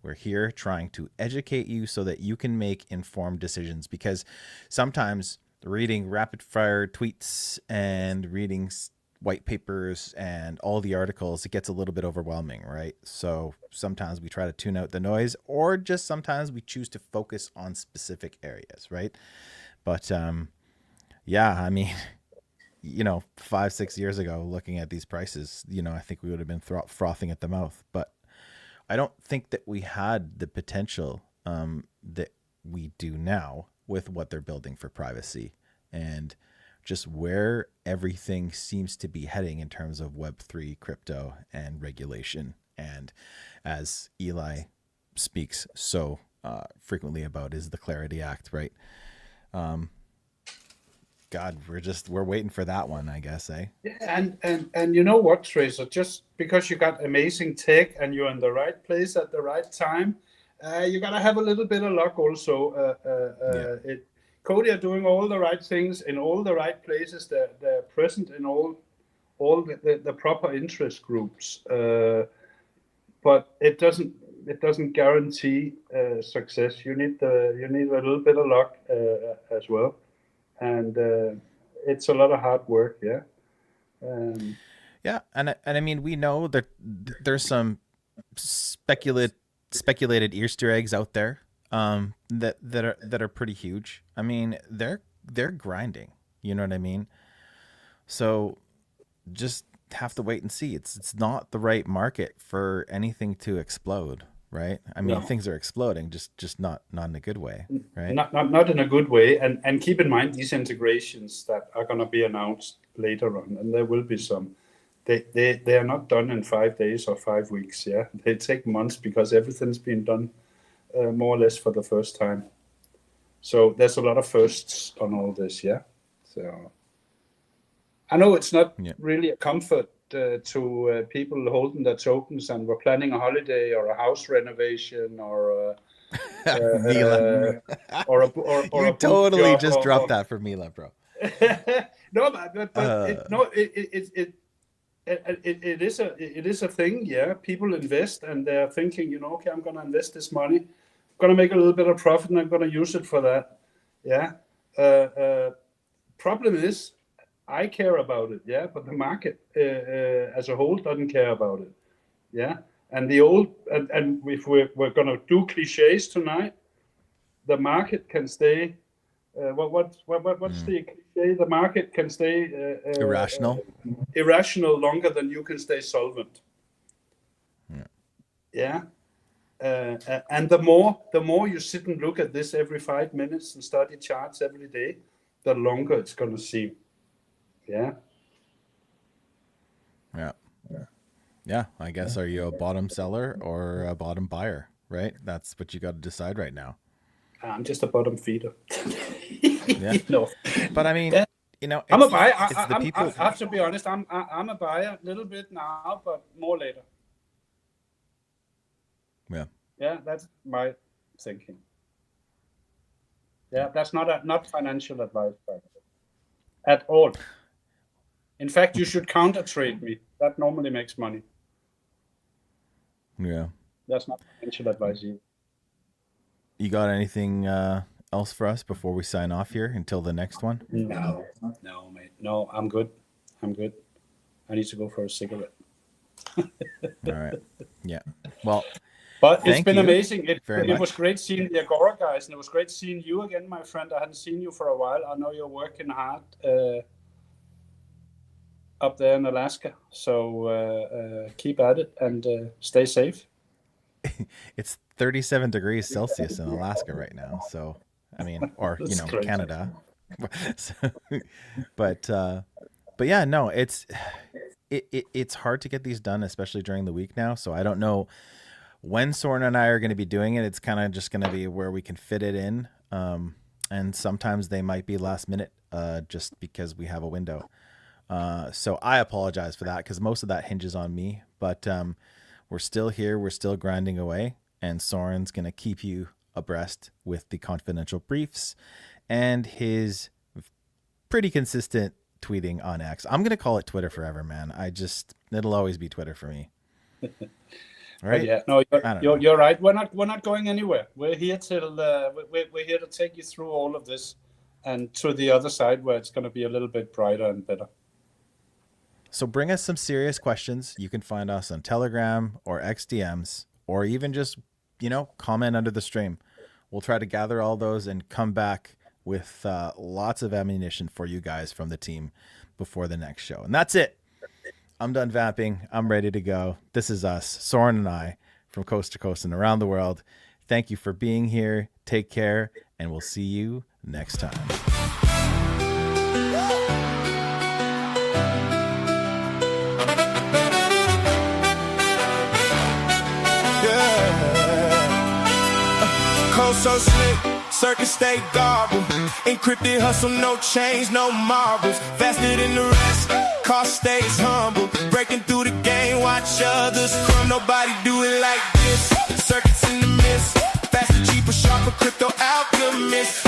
We're here trying to educate you so that you can make informed decisions, because sometimes reading rapid fire tweets and reading white papers and all the articles, it gets a little bit overwhelming, right? So sometimes we try to tune out the noise, or just sometimes we choose to focus on specific areas, right? But yeah, I mean, 5-6 years ago, looking at these prices, I think we would have been frothing at the mouth. But I don't think that we had the potential that we do now with what they're building for privacy, and just where everything seems to be heading in terms of Web3 crypto and regulation. And as Eli speaks so frequently about, is the Clarity Act, right? God, we're waiting for that one, I guess, eh? And you know what, Tracer? Just because you got amazing tech and you're in the right place at the right time, you gotta have a little bit of luck also. COTI are doing all the right things in all the right places. They're present in all the proper interest groups, but it doesn't guarantee success. You need a little bit of luck as well, and it's a lot of hard work. Yeah. Yeah, and I mean, we know that there's some speculated Easter eggs out there that are pretty huge. I mean, they're grinding. You know what I mean? So just have to wait and see. It's not the right market for anything to explode, right? I mean, things are exploding, just not in a good way, right? Not in a good way. And keep in mind these integrations that are going to be announced later on, and there will be some. They are not done in 5 days or 5 weeks. Yeah, they take months because everything's been done more or less for the first time. So there's a lot of firsts on all this. Yeah. So I know it's not really a comfort to people holding their tokens and were planning a holiday or a house renovation or Mila. or you totally just dropped that for Mila, bro. No, but it is a thing. Yeah, people invest and they're thinking, okay, I'm going to invest this money, I'm going to make a little bit of profit, and I'm going to use it for that. Yeah. Problem is, I care about it. Yeah, but the market as a whole doesn't care about it. Yeah, and and if we're going to do cliches tonight, the market can stay. What's the cliche? The market can stay irrational longer than you can stay solvent. Yeah. And the more you sit and look at this every 5 minutes and study charts every day, the longer it's going to seem. Yeah. Yeah. I guess, are you a bottom seller or a bottom buyer? Right. That's what you got to decide right now. I'm just a bottom feeder. No, but I mean, I'm a buyer. I have to be honest. I'm a buyer a little bit now, but more later. Yeah, that's my thinking. Yeah, that's not financial advice at all. In fact, you should counter trade me. That normally makes money. Yeah, that's not financial advice either. You got anything else for us before we sign off here until the next one? No, mate. No, I'm good. I need to go for a cigarette. All right. Yeah. Well, but it's been amazing. It was great seeing the Agora guys, and it was great seeing you again, my friend. I hadn't seen you for a while. I know you're working hard up there in Alaska. So keep at it and stay safe. It's 37 degrees Celsius in Alaska right now. So, I mean, or, Canada. So, but yeah, no, it's hard to get these done, especially during the week now. So I don't know when Soeren and I are going to be doing it. It's kind of just going to be where we can fit it in. And sometimes they might be last minute, just because we have a window. So I apologize for that, because most of that hinges on me, but, we're still here. We're still grinding away, and Soeren's going to keep you abreast with the confidential briefs and his pretty consistent tweeting on X. I'm going to call it Twitter forever, man. It'll always be Twitter for me. Right? Yeah, no, you're right. We're not going anywhere. We're here till we're here to take you through all of this and to the other side where it's going to be a little bit brighter and better. So bring us some serious questions. You can find us on Telegram or XDMs, or even just, comment under the stream. We'll try to gather all those and come back with lots of ammunition for you guys from the team before the next show. And that's it. I'm done vamping. I'm ready to go. This is us, Soeren and I, from coast to coast and around the world. Thank you for being here. Take care, and we'll see you next time. So slick, Circuit stay garbled. Encrypted hustle, no change, no marbles. Faster than the rest, cost stays humble. Breaking through the game, watch others crumb. Nobody do it like this. Circuits in the mist. Faster, cheaper, sharper, crypto alchemist.